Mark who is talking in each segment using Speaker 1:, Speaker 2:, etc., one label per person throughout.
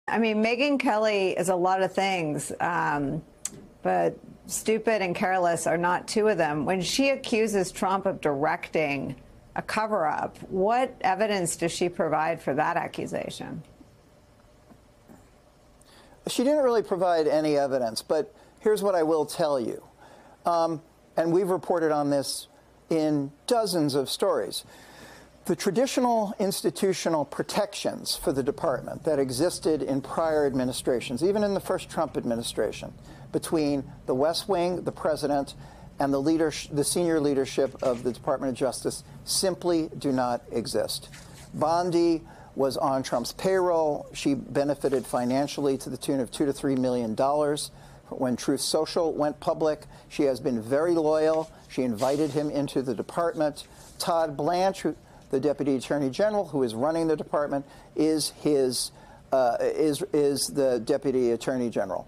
Speaker 1: I mean, Megyn Kelly is a lot of things, but stupid and careless are not two of them. When she accuses Trump of directing a cover-up, what evidence does she provide for that accusation?
Speaker 2: She didn't really provide any evidence, but here's what I will tell you. And we've reported on this in dozens of stories. The traditional institutional protections for the department that existed in prior administrations, even in the first Trump administration, between the West Wing, the president, and the senior leadership of the Department of Justice simply do not exist. Bondi was on Trump's payroll. She benefited financially to the tune of $2 to $3 million. When Truth Social went public, she has been very loyal. She invited him into the department. Todd Blanche, the Deputy Attorney General, who is running the department, is the Deputy Attorney General.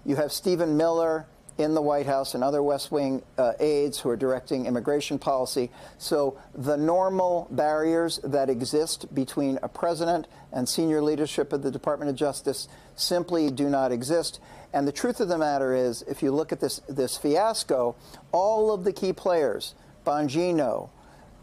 Speaker 2: You have Stephen Miller in the White House and other West Wing aides who are directing immigration policy. So the normal barriers that exist between a president and senior leadership of the Department of Justice simply do not exist. And the truth of the matter is, if you look at this fiasco, all of the key players, Bongino,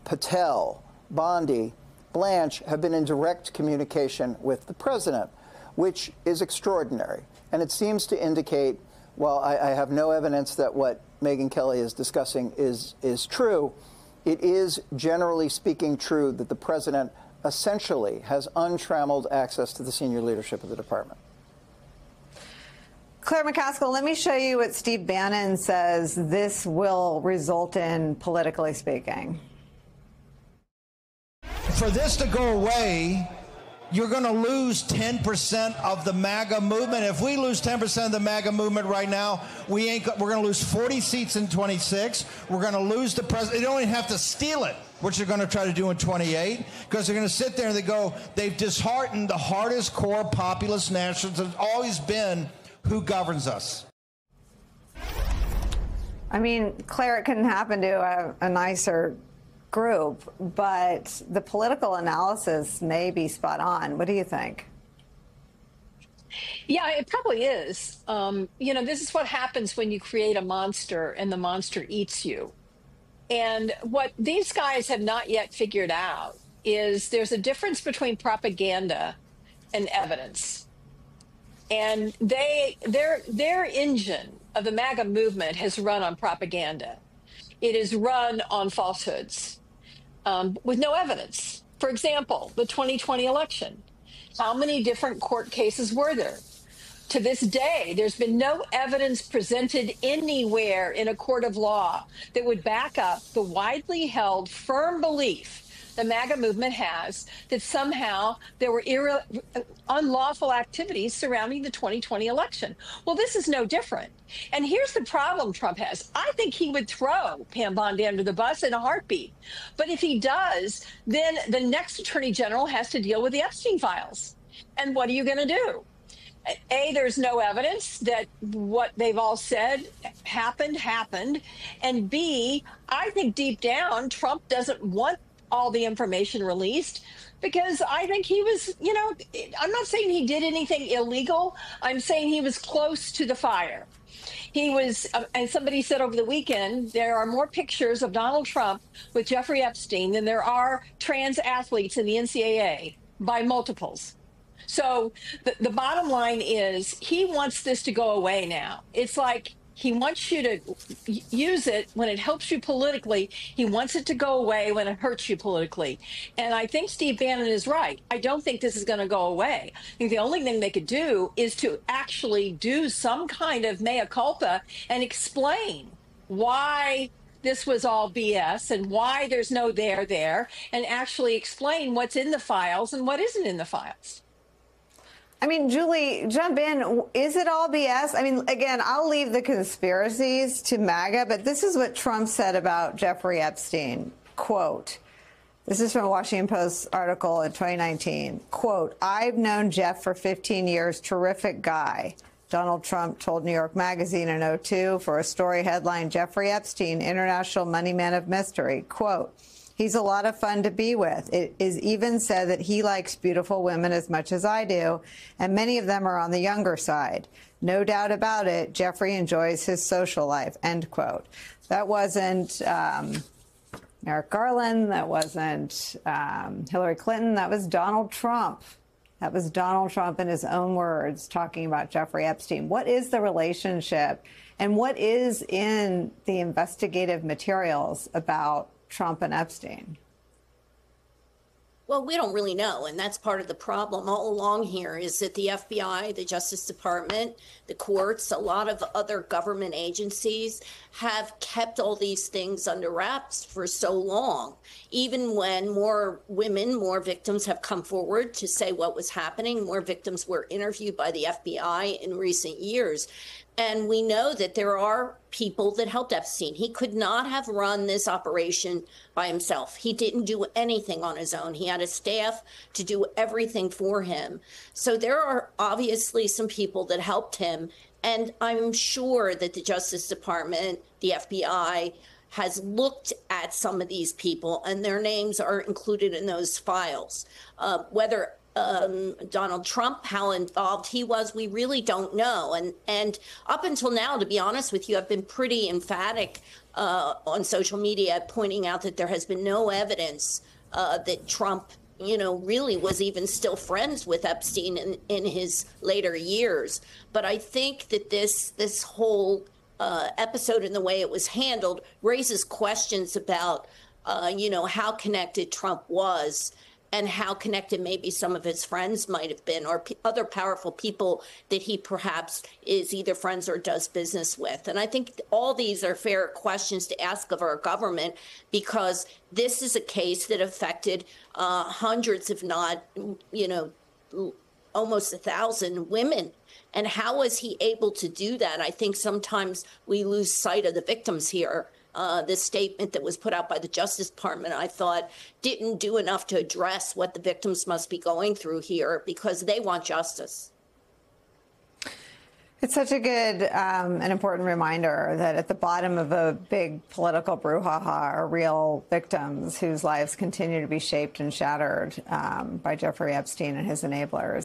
Speaker 2: Patel, Bondi, Blanche, have been in direct communication with the president, which is extraordinary. And it seems to indicate, while I have no evidence that what Megyn Kelly is discussing is true, it is generally speaking true that the president essentially has untrammeled access to the senior leadership of the department.
Speaker 1: Claire McCaskill, let me show you what Steve Bannon says this will result in, politically speaking.
Speaker 3: For this to go away, you're going to lose 10% of the MAGA movement. If we lose 10% of the MAGA movement right now, we're going to lose 40 seats in 26. We're going to lose the president. They don't even have to steal it, which they're going to try to do in 28, because they're going to sit there and they've disheartened the hardest core populist nationalists that's always been who governs us.
Speaker 1: I mean, Claire, it couldn't happen to a nicer group, but the political analysis may be spot on. What do you think?
Speaker 4: Yeah, it probably is. This is what happens when you create a monster and the monster eats you. And what these guys have not yet figured out is there's a difference between propaganda and evidence. And their engine of the MAGA movement has run on propaganda. It is run on falsehoods with no evidence. For example, the 2020 election. How many different court cases were there? To this day, there's been no evidence presented anywhere in a court of law that would back up the widely held firm belief the MAGA movement has that somehow there were unlawful activities surrounding the 2020 election. Well, this is no different. And here's the problem Trump has. I think he would throw Pam Bondi under the bus in a heartbeat. But if he does, then the next attorney general has to deal with the Epstein files. And what are you going to do? A, there's no evidence that what they've all said happened. And B, I think deep down, Trump doesn't want all the information released because I think he was, I'm not saying he did anything illegal. I'm saying he was close to the fire. He was, and somebody said over the weekend, there are more pictures of Donald Trump with Jeffrey Epstein than there are trans athletes in the NCAA by multiples. So the bottom line is he wants this to go away now. It's like he wants you to use it when it helps you politically. He wants it to go away when it hurts you politically. And I think Steve Bannon is right. I don't think this is going to go away. I think the only thing they could do is to actually do some kind of mea culpa and explain why this was all BS and why there's no there, and actually explain what's in the files and what isn't in the files.
Speaker 1: I mean, Julie, jump in. Is it all BS? I mean, again, I'll leave the conspiracies to MAGA, but this is what Trump said about Jeffrey Epstein. Quote, this is from a Washington Post article in 2019. Quote, I've known Jeff for 15 years. Terrific guy. Donald Trump told New York Magazine in 2002 for a story headline, Jeffrey Epstein, International Money Man of Mystery. Quote, He's a lot of fun to be with. It is even said that he likes beautiful women as much as I do, and many of them are on the younger side. No doubt about it, Jeffrey enjoys his social life, end quote. That wasn't Merrick Garland. That wasn't Hillary Clinton. That was Donald Trump. That was Donald Trump in his own words talking about Jeffrey Epstein. What is the relationship and what is in the investigative materials about Trump and Epstein?
Speaker 5: Well, we don't really know, and that's part of the problem all along here is that the FBI, the Justice Department, the courts, a lot of other government agencies have kept all these things under wraps for so long, even when more women, more victims have come forward to say what was happening. More victims were interviewed by the FBI in recent years. And we know that there are people that helped Epstein. He could not have run this operation by himself. He didn't do anything on his own. He had a staff to do everything for him. So there are obviously some people that helped him. And I'm sure that the Justice Department, the FBI, has looked at some of these people, and their names are included in those files. Whether Donald Trump, how involved he was, we really don't know. And up until now, to be honest with you, I've been pretty emphatic on social media pointing out that there has been no evidence that Trump, really was even still friends with Epstein in his later years. But I think that this whole episode and the way it was handled raises questions about, how connected Trump was and how connected maybe some of his friends might have been or other powerful people that he perhaps is either friends or does business with. And I think all these are fair questions to ask of our government because this is a case that affected hundreds, if not, almost 1,000 women. And how was he able to do that? I think sometimes we lose sight of the victims here. This statement that was put out by the Justice Department, I thought, didn't do enough to address what the victims must be going through here because they want justice.
Speaker 1: It's such a good and important reminder that at the bottom of a big political brouhaha are real victims whose lives continue to be shaped and shattered by Jeffrey Epstein and his enablers.